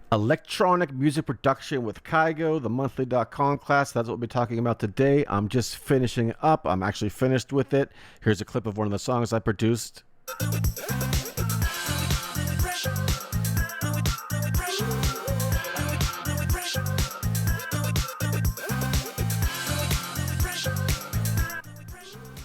Electronic music production with Kygo, the monthly.com class. That's what we'll be talking about today. I'm just finishing up. I'm actually finished with it. Here's a clip of one of the songs I produced.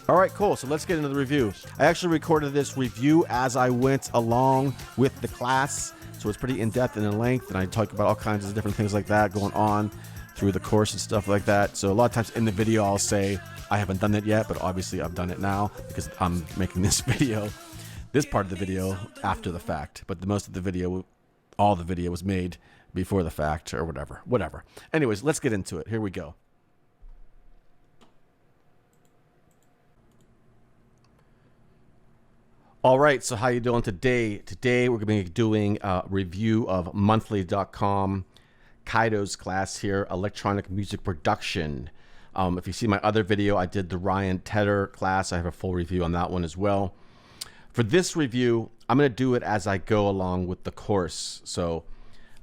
All right, cool. So let's get into the review. I actually recorded this review as I went along with the class. So it's pretty in-depth and in length, and I talk about all kinds of different things like that going on through the course and stuff like that. So a lot of times in the video, I'll say I haven't done it yet, but obviously I've done it now because I'm making this video, this part of the video, after the fact. But most of the video, all the video was made before the fact or whatever. Anyways, let's get into it. Here we go. All right, so how you doing today? Today we're going to be doing a review of monthly.com Kygo's class here, electronic music production. If you see my other video, I did the Ryan Tedder class. I have a full review on that one as well. For this review, I'm going to do it as I go along with the course. So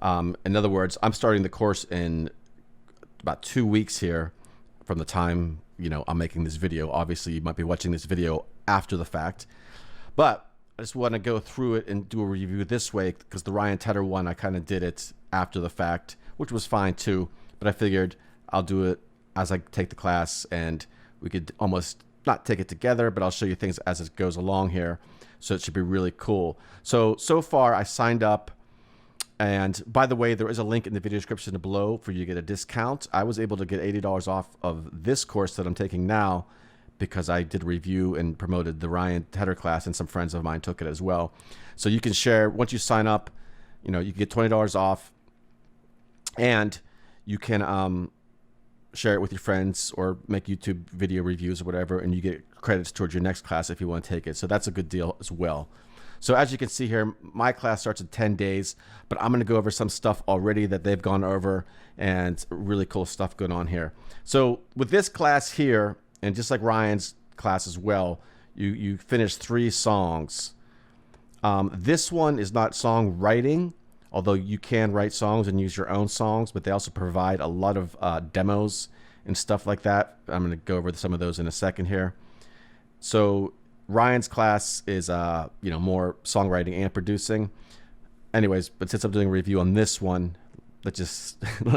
in other words, I'm starting the course in about 2 weeks here from the time, I'm making this video. Obviously, you might be watching this video after the fact. But I just want to go through it and do a review this way because the Ryan Tedder one, I kind of did it after the fact, which was fine too. But I figured I'll do it as I take the class and we could almost not take it together, but I'll show you things as it goes along here. So it should be really cool. So far I signed up. And by the way, there is a link in the video description below for you to get a discount. I was able to get $80 off of this course that I'm taking now, because I did a review and promoted the Ryan Tedder class, and some friends of mine took it as well. So you can share, once you sign up, you can get $20 off, and you can share it with your friends or make YouTube video reviews or whatever, and you get credits towards your next class if you want to take it. So that's a good deal as well. So as you can see here, my class starts in 10 days, but I'm going to go over some stuff already that they've gone over, and really cool stuff going on here. So with this class here, and just like Ryan's class as well, you finish 3 songs. This one is not songwriting, although you can write songs and use your own songs, but they also provide a lot of demos and stuff like that. I'm going to go over some of those in a second here. So Ryan's class is more songwriting and producing. Anyways, but since I'm doing a review on this one, let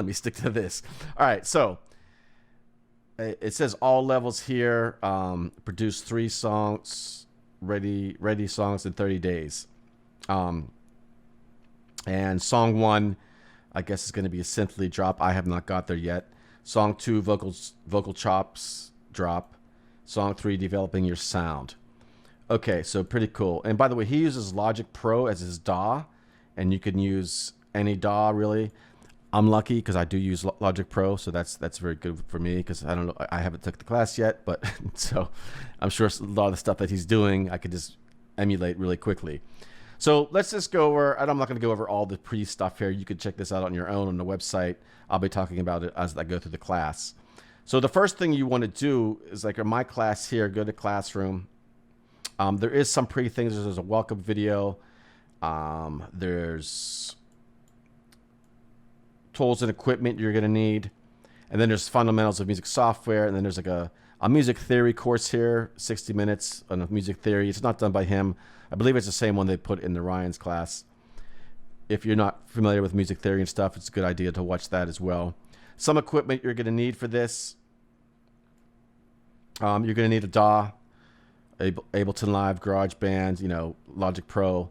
me stick to this. All right, so it says all levels here, produce 3 songs, ready songs in 30 days. And song 1, I guess, is going to be a synth lead drop. I have not got there yet. Song 2, vocal chops drop. Song 3, developing your sound. Okay, so pretty cool. And by the way, he uses Logic Pro as his DAW, and you can use any DAW really. I'm lucky because I do use Logic Pro, so that's very good for me because I don't know, I haven't took the class yet, but so I'm sure a lot of the stuff that he's doing I could just emulate really quickly. So let's just go over, and I'm not going to go over all the pre-stuff here. You can check this out on your own on the website. I'll be talking about it as I go through the class. So the first thing you want to do is, like in my class here, go to Classroom. There is some pre-things. There's a welcome video. There's tools and equipment you're going to need, and then there's fundamentals of music software, and then there's like a music theory course here, 60 minutes on music theory. It's not done by him. I believe it's the same one they put in the Ryan's class. If you're not familiar with music theory and stuff, it's a good idea to watch that as well. Some equipment you're going to need for this. You're going to need a DAW, Ableton Live, GarageBand, Logic Pro.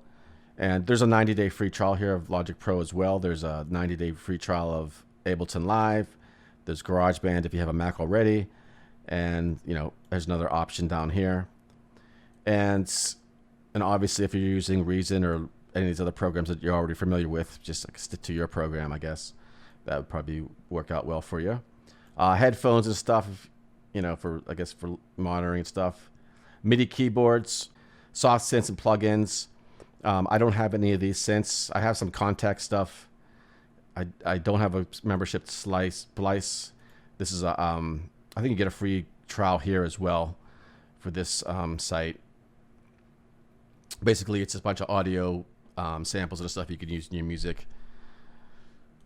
And there's a 90-day free trial here of Logic Pro as well. There's a 90-day free trial of Ableton Live. There's GarageBand if you have a Mac already. And, there's another option down here. And obviously, if you're using Reason or any of these other programs that you're already familiar with, just stick to your program, I guess. That would probably work out well for you. Headphones and stuff, for monitoring and stuff. MIDI keyboards, soft synths and plugins. I don't have any of these synths. I have some contact stuff. I don't have a membership Splice. This is a I think you get a free trial here as well for this site. Basically, it's just a bunch of audio samples and stuff you can use in your music.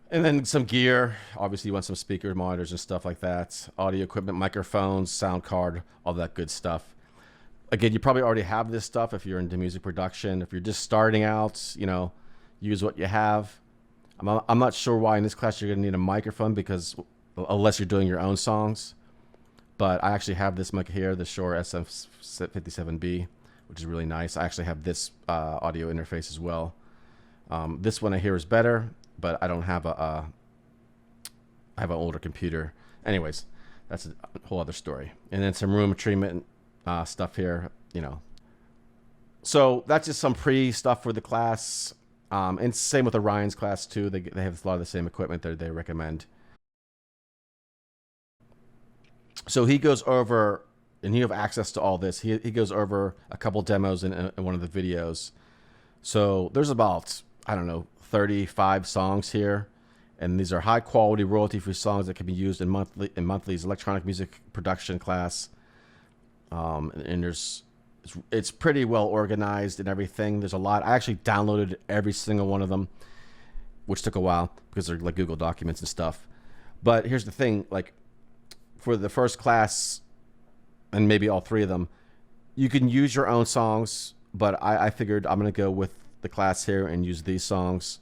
And then some gear. Obviously, you want some speakers, monitors, and stuff like that. Audio equipment, microphones, sound card, all that good stuff. Again, you probably already have this stuff if you're into music production. If you're just starting out, use what you have. I'm not sure why in this class you're going to need a microphone, because unless you're doing your own songs. But I actually have this mic here, the Shure SM57B, which is really nice. I actually have this audio interface as well. This one I hear is better, but I don't have I have an older computer. Anyways, that's a whole other story. And then some room treatment stuff here, So that's just some pre-stuff for the class. And same with Orion's class too. They have a lot of the same equipment that they recommend. So he goes over, and you have access to all this. He goes over a couple demos in one of the videos. So there's about, I don't know, 35 songs here. And these are high quality royalty-free songs that can be used in Monthly's electronic music production class. And it's pretty well organized and everything. There's a lot. I actually downloaded every single one of them, which took a while because they're like Google documents and stuff. But here's the thing, like for the first class, and maybe all three of them, you can use your own songs, but I figured I'm going to go with the class here and use these songs.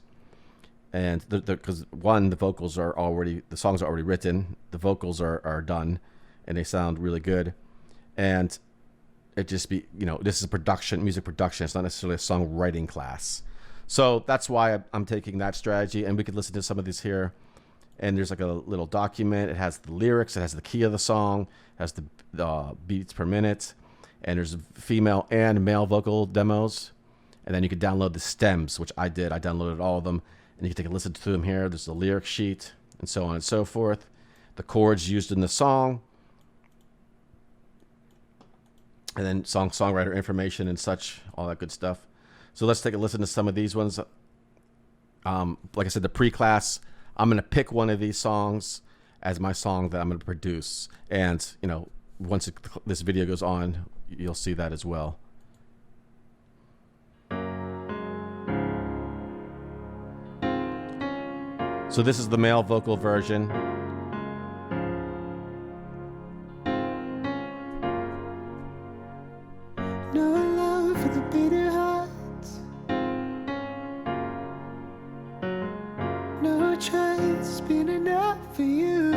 And because one, the songs are already written, the vocals are done, and they sound really good. And it just be, this is music production. It's not necessarily a songwriting class. So that's why I'm taking that strategy. And we could listen to some of these here. And there's like a little document. It has the lyrics. It has the key of the song. It has the beats per minute. And there's female and male vocal demos. And then you can download the stems, which I did. I downloaded all of them. And you can take a listen to them here. There's the lyric sheet and so on and so forth. The chords used in the song. And then songwriter information and such, all that good stuff. So let's take a listen to some of these ones. Like I said, the pre-class, I'm going to pick one of these songs as my song that I'm going to produce. And, once this video goes on, you'll see that as well. So this is the male vocal version. No love for the bitter hearts. No choice been enough for you.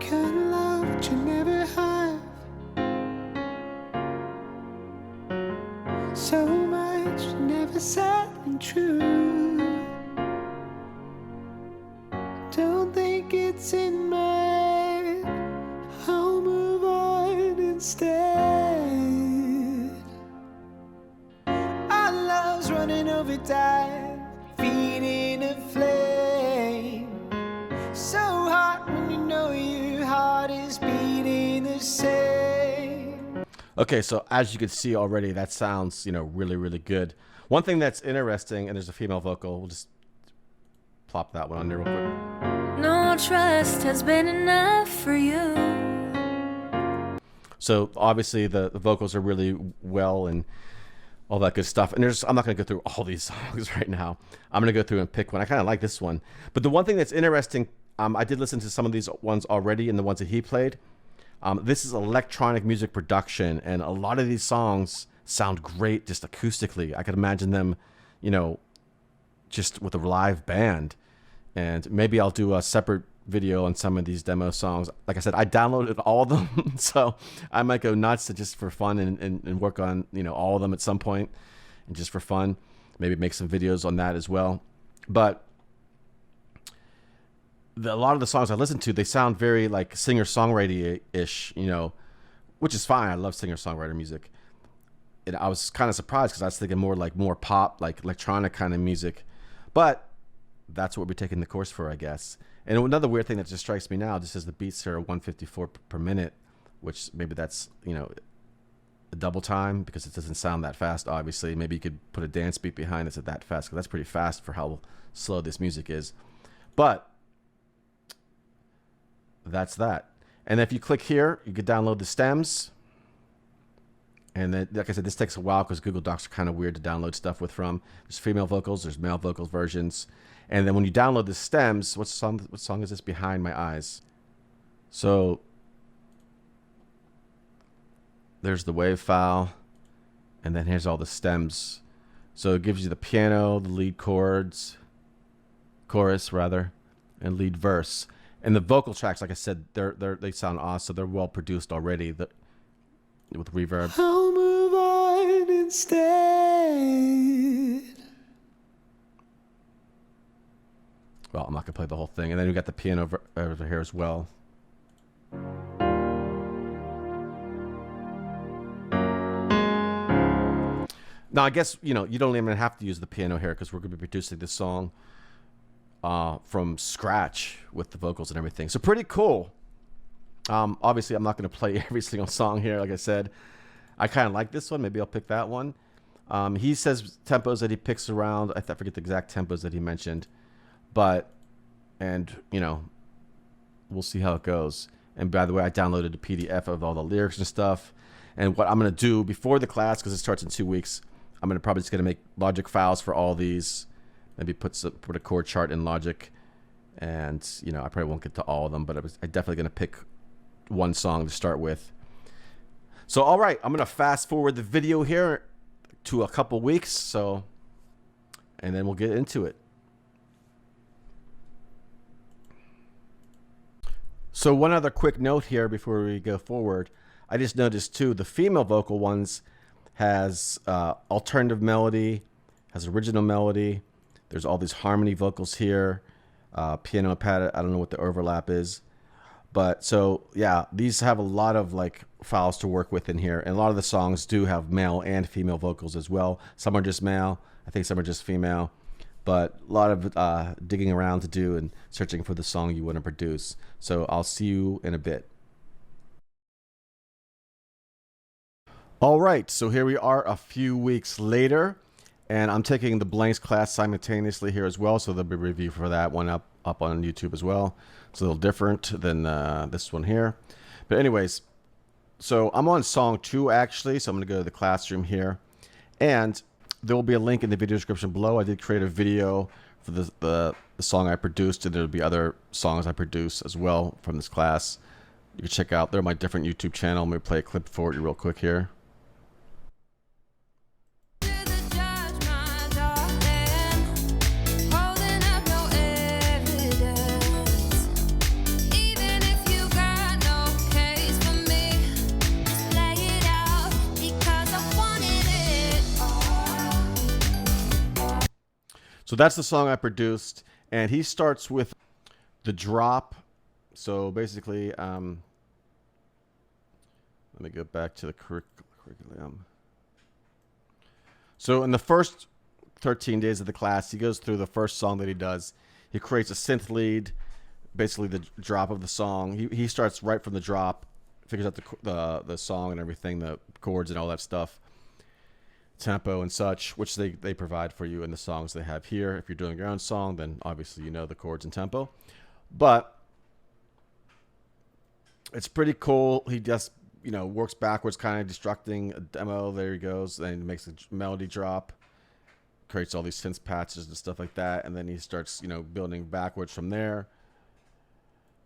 Can't love what you never have. So much never said and true. Don't think it's in my head. I'll move on instead. Our love's running over time, feeding a flame. So hot when you know your heart is beating the same. Okay, so as you can see already, that sounds, really, really good. One thing that's interesting, and there's a female vocal, we'll just plop that one on there real quick. No trust has been enough for you. So obviously the vocals are really well and all that good stuff. And I'm not going to go through all these songs right now. I'm going to go through and pick one. I kind of like this one. But the one thing that's interesting, I did listen to some of these ones already and the ones that he played. This is electronic music production, and a lot of these songs sound great just acoustically. I could imagine them, just with a live band. And maybe I'll do a separate video on some of these demo songs. Like I said, I downloaded all of them, so I might go nuts just for fun and work on all of them at some point, and just for fun, maybe make some videos on that as well. But a lot of the songs I listen to, they sound very like singer-songwriter-ish, which is fine. I love singer-songwriter music. And I was kind of surprised because I was thinking more pop, like electronic kind of music. But that's what we're taking the course for, I guess. And another weird thing that just strikes me now, just as the beats are 154 per minute, which maybe that's, a double time because it doesn't sound that fast, obviously. Maybe you could put a dance beat behind it at that fast, because that's pretty fast for how slow this music is. But that's that. And if you click here, you could download the stems. And then, like I said, this takes a while because Google Docs are kind of weird to download stuff with from. There's female vocals, there's male vocals versions. And then when you download the stems, what song is this? Behind My Eyes. So there's the wave file, and then here's all the stems. So it gives you the piano, the lead chords, chorus rather, and lead verse. And the vocal tracks, like I said, they sound awesome. They're well produced already. With reverb. I'll move on instead. Well, I'm not gonna play the whole thing. And then we got the piano over here as well. Now, I guess, you don't even have to use the piano here because we're going to be producing this song from scratch with the vocals and everything. So pretty cool. Obviously, I'm not going to play every single song here. Like I said, I kind of like this one. Maybe I'll pick that one. He says tempos that he picks around. I forget the exact tempos that he mentioned. But, we'll see how it goes. And by the way, I downloaded a PDF of all the lyrics and stuff. And what I'm going to do before the class, because it starts in 2 weeks, I'm probably just going to make Logic files for all these. Maybe put a chord chart in Logic. And, I probably won't get to all of them, but I'm definitely going to pick one song to start with. So, all right, I'm going to fast forward the video here to a couple weeks. And then we'll get into it. So one other quick note here before we go forward. I just noticed too, the female vocal ones has alternative melody, has original melody. There's all these harmony vocals here, piano and pad. I don't know what the overlap is, but so yeah, these have a lot of like files to work with in here, and a lot of the songs do have male and female vocals as well. Some are just male, I think some are just female, but a lot of digging around to do and searching for the song you want to produce. So I'll see you in a bit. All right, so here we are a few weeks later, and I'm taking the blanks class simultaneously here as well, so there'll be a review for that one up on YouTube as well. It's a little different than this one here. But anyways, so I'm on song 2 actually, so I'm going to go to the classroom here, and there will be a link in the video description below. I did create a video for the song I produced, and there'll be other songs I produce as well from this class. You can check out, they're my different YouTube channel. I'm going to play a clip for you real quick here. So that's the song I produced, and he starts with the drop. So basically, let me go back to the curriculum. So in the first 13 days of the class, he goes through the first song that he does. He creates a synth lead, basically the drop of the song. He starts right from the drop, figures out the song and everything, the chords and all that stuff, tempo and such, which they provide for you in the songs they have here. If you're doing your own song, then obviously you know the chords and tempo. But it's pretty cool. He just, works backwards, kind of destructing a demo. There he goes. Then he makes a melody drop, creates all these synth patches and stuff like that. And then he starts, building backwards from there,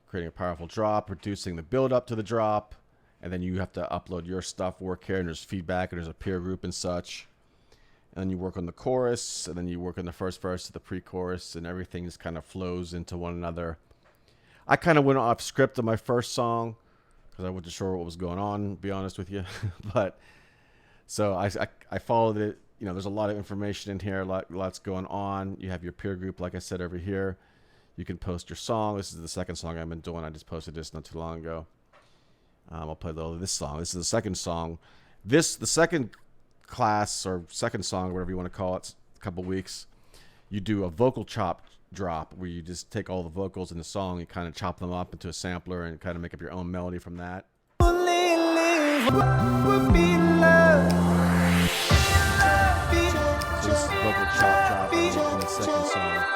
creating a powerful drop, reducing the build up to the drop. And then you have to upload your stuff, work here, and there's feedback, and there's a peer group and such. And then you work on the chorus, and then you work on the first verse to the pre-chorus, and everything just kind of flows into one another. I kind of went off script on my first song because I wasn't sure what was going on, to be honest with you. But so I followed it. There's a lot of information in here, lots going on. You have your peer group, like I said, over here. You can post your song. This is the second song I've been doing. I just posted this not too long ago. I'll play this song. This is the second song. The second class or second song, whatever you want to call it, a couple weeks, you do a vocal chop drop where you just take all the vocals in the song and kind of chop them up into a sampler and kind of make up your own melody from that. So this is vocal chop drop in the second song.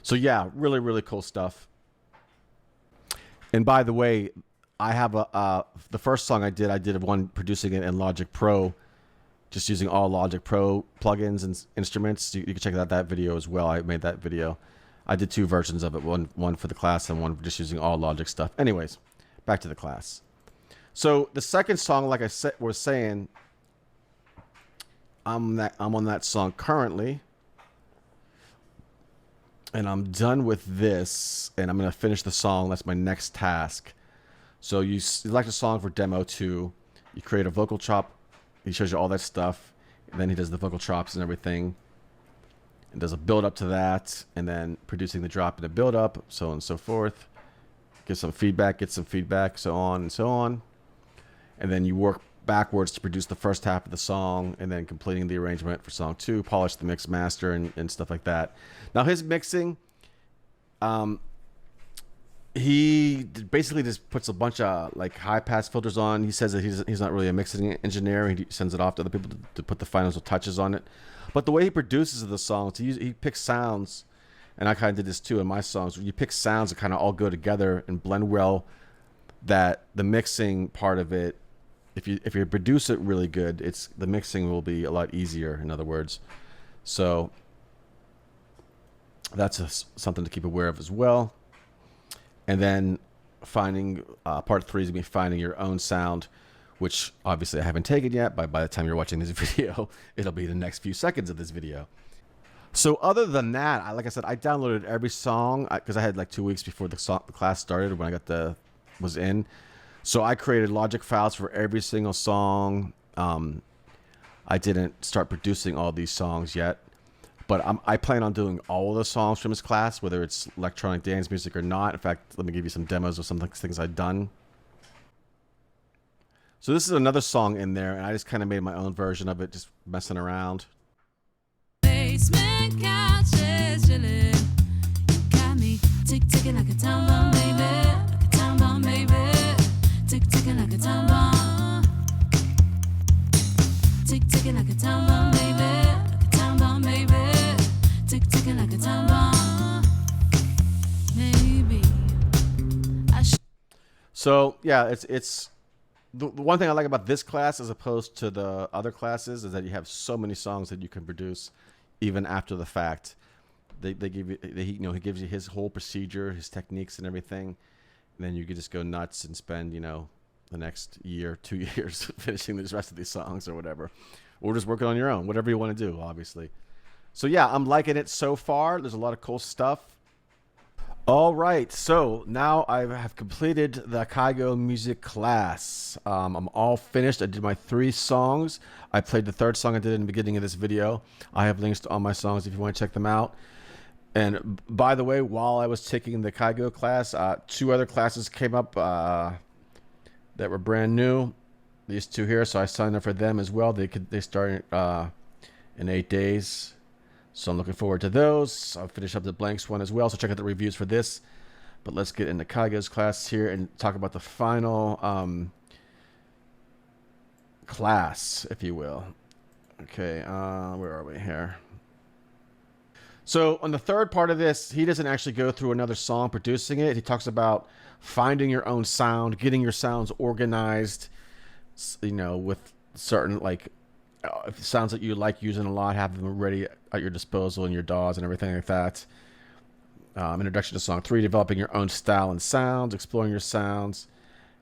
So yeah, really, really cool stuff. And by the way, I have the first song I did one producing it in Logic Pro, just using all Logic Pro plugins and instruments. You can check out that video as well. I made that video. I did 2 versions of it, one for the class and one just using all Logic stuff. Anyways, back to the class. So the second song, like I was saying, I'm on that song currently, and I'm done with this, and I'm gonna finish the song. That's my next task. So you select a song for demo 2, you create a vocal chop. He shows you all that stuff, and then he does the vocal chops and everything, and does a build up to that, and then producing the drop and the build up, so on and so forth. Get some feedback, so on and so on. And then you work backwards to produce the first half of the song, and then completing the arrangement for song 2, polish the mix master and stuff like that. Now his mixing, he basically just puts a bunch of like high pass filters on. He says that he's not really a mixing engineer. He sends it off to other people to put the final touches on it. But the way he produces the songs, he picks sounds, and I kind of did this too in my songs. You pick sounds that kind of all go together and blend well. That the mixing part of it, if you produce it really good, the mixing will be a lot easier. In other words, so that's something to keep aware of as well. And then finding part 3 is gonna be finding your own sound, which obviously I haven't taken yet. By the time you're watching this video, it'll be the next few seconds of this video. So other than that, like I said, I downloaded every song because I had like 2 weeks before the class started when I was in. So I created Logic files for every single song. I didn't start producing all these songs yet, but I plan on doing all of the songs from this class, whether it's electronic dance music or not. In fact, let me give you some demos of some things I've done. So this is another song in there, and I just kind of made my own version of it, just messing around. Basement couches chilling. You got me tick-ticking like a time bomb, baby. Like a time bomb, baby. Tick-ticking like a time bomb. Tick-ticking like a time bomb, baby. Like a time bomb, baby. Tick-ticking like a time bomb. Maybe So yeah, it's the one thing I like about this class as opposed to the other classes is that you have so many songs that you can produce even after the fact. They give you, he gives you his whole procedure, his techniques and everything. And then you could just go nuts and spend, the next year, 2 years finishing the rest of these songs or whatever. Or just working on your own, whatever you want to do, obviously. So yeah, I'm liking it so far. There's a lot of cool stuff. All right, so now I have completed the Kygo Music class. I'm all finished. I did my 3 songs. I played the 3rd song I did in the beginning of this video. I have links to all my songs if you want to check them out. And by the way, while I was taking the Kygo class, 2 other classes came up that were brand new. These 2 here, so I signed up for them as well. They start in 8 days. So I'm looking forward to those. I'll finish up the blanks one as well, so check out the reviews for this. But let's get into Kygo's class here and talk about the final class, if you will. Okay, where are we here? So on the 3rd part of this, he doesn't actually go through another song producing it. He talks about finding your own sound, getting your sounds organized, with certain sounds that you like using a lot, have them ready at your disposal in your DAWs and everything like that. Introduction to song 3, developing your own style and sounds, exploring your sounds.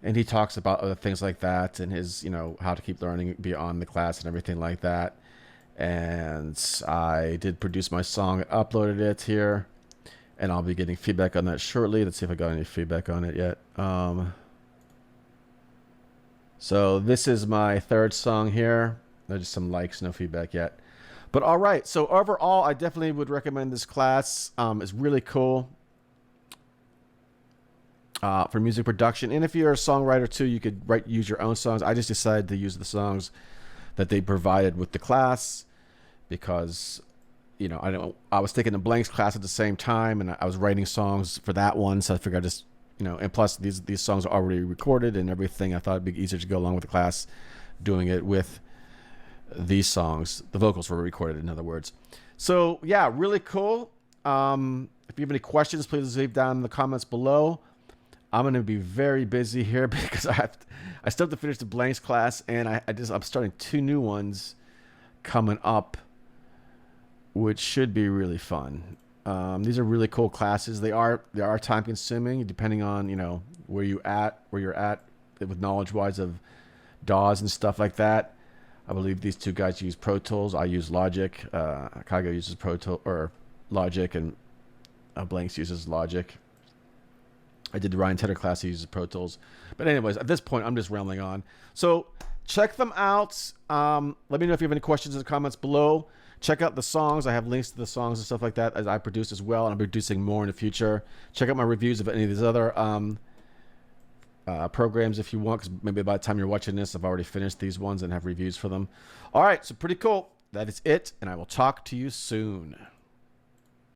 And he talks about other things like that and his, how to keep learning beyond the class and everything like that. And I did produce my song, uploaded it here, and I'll be getting feedback on that shortly. Let's see if I got any feedback on it yet. So this is my 3rd song here. There's just some likes, no feedback yet. But all right, so overall, I definitely would recommend this class. It's really cool for music production. And if you're a songwriter too, you could use your own songs. I just decided to use the songs that they provided with the class because, I was taking the blanks class at the same time, and I was writing songs for that one. So I figured I just, and plus these songs are already recorded and everything. I thought it'd be easier to go along with the class doing it with these songs. The vocals were recorded, in other words. So yeah, really cool. If you have any questions, please leave down in the comments below. I'm going to be very busy here because I still have to finish the blanks class, and I'm starting 2 new ones coming up, which should be really fun. These are really cool classes. They are time consuming depending on, you know, where you're at with knowledge wise of DAWs and stuff like that. I believe these 2 guys use Pro Tools. I use Logic. Kygo uses Pro Tools or Logic, and Blanks uses Logic. I did the Ryan Tedder class. He uses Pro Tools. But anyways, at this point, I'm just rambling on. So check them out. Let me know if you have any questions in the comments below. Check out the songs. I have links to the songs and stuff like that as I produce as well, and I'm producing more in the future. Check out my reviews of any of these other programs if you want, because maybe by the time you're watching this, I've already finished these ones and have reviews for them. All right, so pretty cool. That is it, and I will talk to you soon.